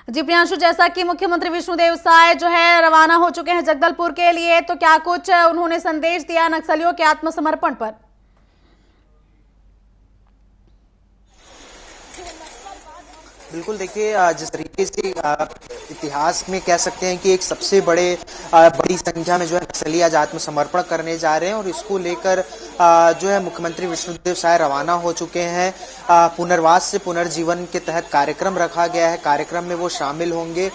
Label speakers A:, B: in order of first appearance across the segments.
A: जी प्रियांशु, जैसा कि मुख्यमंत्री विष्णुदेव साय जो है रवाना हो चुके हैं जगदलपुर के लिए, तो क्या कुछ उन्होंने संदेश दिया नक्सलियों के आत्मसमर्पण पर?
B: बिल्कुल, देखिए जिस तरीके से इतिहास में कह सकते हैं कि एक सबसे बड़ी संख्या में जो है नक्सली आज आत्मसमर्पण करने जा रहे हैं और इसको लेकर जो है मुख्यमंत्री विष्णुदेव साय रवाना हो चुके हैं। पुनर्वास से पुनर्जीवन के तहत कार्यक्रम रखा गया है। कार्यक्रम में वो शामिल होंगे।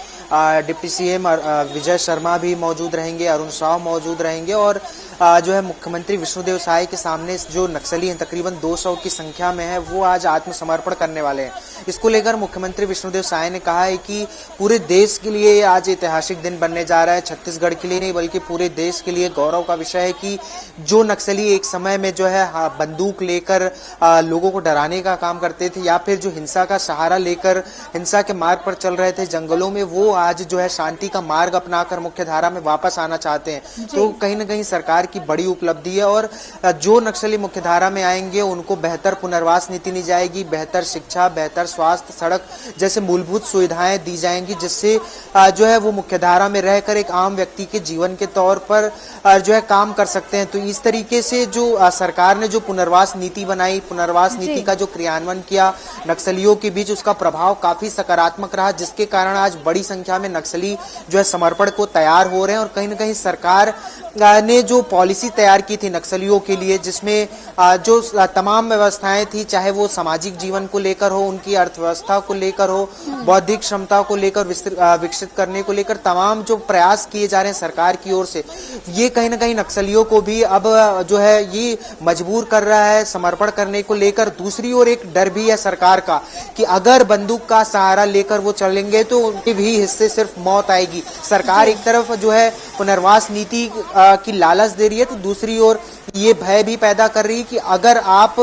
B: डिप्टी सीएम विजय शर्मा भी मौजूद रहेंगे, अरुण साव मौजूद रहेंगे और जो है मुख्यमंत्री विष्णुदेव साय के सामने जो नक्सली हैं तकरीबन 200 की संख्या में है, वो आज आत्मसमर्पण करने वाले हैं। इसको लेकर मुख्यमंत्री विष्णुदेव साय ने कहा है कि पूरे देश के लिए आज ऐतिहासिक दिन बनने जा रहा है। छत्तीसगढ़ के लिए नहीं बल्कि पूरे देश के लिए गौरव का विषय है कि जो नक्सली एक समय में जो है बंदूक लेकर लोगों को डराने का काम करते थे या फिर जो हिंसा का सहारा लेकर हिंसा के मार्ग पर चल रहे थे जंगलों में, वो आज जो है शांति का मार्ग अपनाकर मुख्य धारा में वापस आना चाहते हैं। तो कहीं ना कहीं सरकार की बड़ी उपलब्धि है और जो नक्सली मुख्यधारा में आएंगे उनको बेहतर पुनर्वास नीति दी जाएगी, बेहतर शिक्षा, बेहतर स्वास्थ्य, सड़क जैसे मूलभूत सुविधाएं दी जाएंगी, जिससे जो है वो मुख्यधारा में रहकर एक आम व्यक्ति के जीवन के तौर पर जो है काम कर सकते हैं। तो इस तरीके से जो सरकार ने जो पुनर्वास नीति बनाई, पुनर्वास नीति का जो क्रियान्वयन किया नक्सलियों के बीच, उसका प्रभाव काफी सकारात्मक रहा, जिसके कारण आज बड़ी संख्या में नक्सली जो है समर्पण को तैयार हो रहे हैं। और कहीं ना कहीं सरकार ने जो पॉलिसी तैयार की थी नक्सलियों के लिए, जिसमें जो तमाम व्यवस्थाएं थी, चाहे वो सामाजिक जीवन को लेकर हो, उनकी अर्थव्यवस्था को लेकर हो, बौद्धिक क्षमता को लेकर विकसित करने को लेकर तमाम जो प्रयास किए जा रहे हैं सरकार की ओर से, ये कहीं ना कहीं नक्सलियों को भी अब जो है ये मजबूर कर रहा है समर्पण करने को लेकर। दूसरी ओर एक डर भी है सरकार का कि अगर बंदूक का सहारा लेकर वो चलेंगे तो उनके भी हिस्से सिर्फ मौत आएगी। सरकार एक तरफ जो है पुनर्वास नीति की लालच दे रही है, तो दूसरी ओर ये भय भी पैदा कर रही है कि अगर आप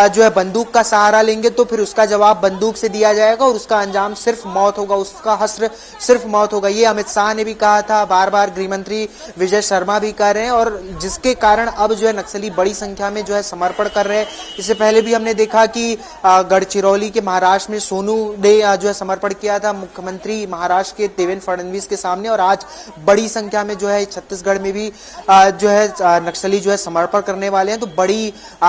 B: जो है बंदूक का सहारा लेंगे तो फिर उसका जवाब बंदूक से दिया जाएगा और उसका अंजाम सिर्फ मौत होगा, उसका हश्र सिर्फ मौत होगा। ये अमित शाह ने भी कहा था, बार बार गृह मंत्री विजय शर्मा भी कह रहे हैं और जिसके कारण अब जो है नक्सली बड़ी संख्या में जो है समर्पण कर रहे हैं। इससे पहले भी हमने देखा कि गढ़चिरौली के महाराष्ट्र में सोनू ने जो है समर्पण किया था मुख्यमंत्री महाराष्ट्र के देवेंद्र फडणवीस के सामने, और आज बड़ी संख्या में जो है छत्तीसगढ़ में भी जो है नक्सली जो है समर्पण करने वाले हैं। तो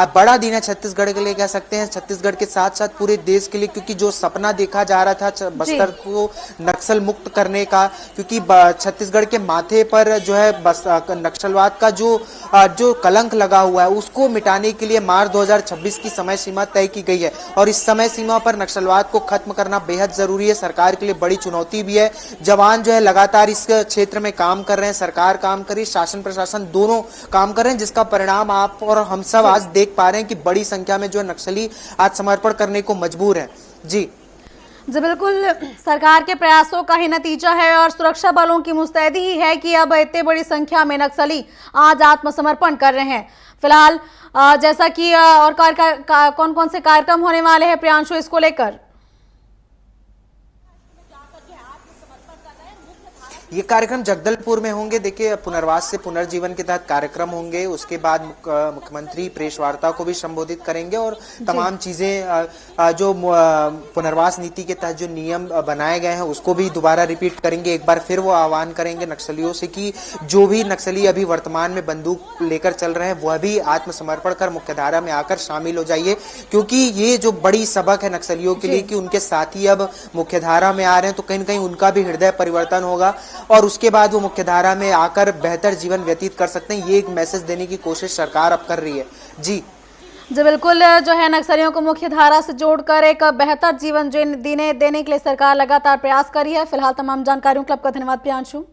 B: बड़ा दिन है छत्तीसगढ़ के लिए, कह सकते हैं छत्तीसगढ़ के साथ साथ पूरे देश के लिए, क्योंकि जो सपना देखा जा रहा था बस्तर को नक्सल मुक्त करने का, क्योंकि छत्तीसगढ़ के माथे पर जो है नक्सलवाद का जो कलंक लगा हुआ है उसको मिटाने के लिए मार्च 2026 की समय सीमा तय की गई है और इस समय सीमा पर नक्सलवाद को खत्म करना बेहद जरूरी है। सरकार के लिए बड़ी चुनौती भी है। जवान जो है लगातार इस क्षेत्र में काम कर रहे हैं, सरकार काम कर रही है, शासन प्रशासन दोनों काम कर रहे हैं, जिसका परिणाम आप और हम सब आज देख पा रहे हैं कि बड़ी संख्या में जो नक्सली आज समर्पण करने को मजबूर है। जी
A: बिल्कुल, सरकार के प्रयासों का ही नतीजा है और सुरक्षा बलों की मुस्तैदी ही है कि अब इतनी बड़ी संख्या में नक्सली आज आत्मसमर्पण कर रहे हैं। फिलहाल जैसा कि और कौन कौन से कार्यक्रम होने वाले हैं प्रियांशु इसको लेकर?
B: ये कार्यक्रम जगदलपुर में होंगे। देखिए, पुनर्वास से पुनर्जीवन के तहत कार्यक्रम होंगे, उसके बाद मुख्यमंत्री प्रेस वार्ता को भी संबोधित करेंगे और तमाम चीजें जो पुनर्वास नीति के तहत जो नियम बनाए गए हैं उसको भी दोबारा रिपीट करेंगे। एक बार फिर वो आह्वान करेंगे नक्सलियों से कि जो भी नक्सली अभी वर्तमान में बंदूक लेकर चल रहे हैं वह भी आत्मसमर्पण कर मुख्यधारा में आकर शामिल हो जाइए, क्योंकि ये जो बड़ी सबक है नक्सलियों के लिए कि उनके साथी अब मुख्यधारा में आ रहे हैं, तो कहीं ना कहीं उनका भी हृदय परिवर्तन होगा और उसके बाद वो मुख्यधारा में आकर बेहतर जीवन व्यतीत कर सकते हैं। ये एक मैसेज देने की कोशिश सरकार अब कर रही है। जी
A: बिल्कुल, जो है नक्सलियों को मुख्य धारा से जोड़कर एक बेहतर जीवन देने के लिए सरकार लगातार प्रयास कर रही है। फिलहाल तमाम जानकारियों के लिए आपका धन्यवाद प्रियांशु।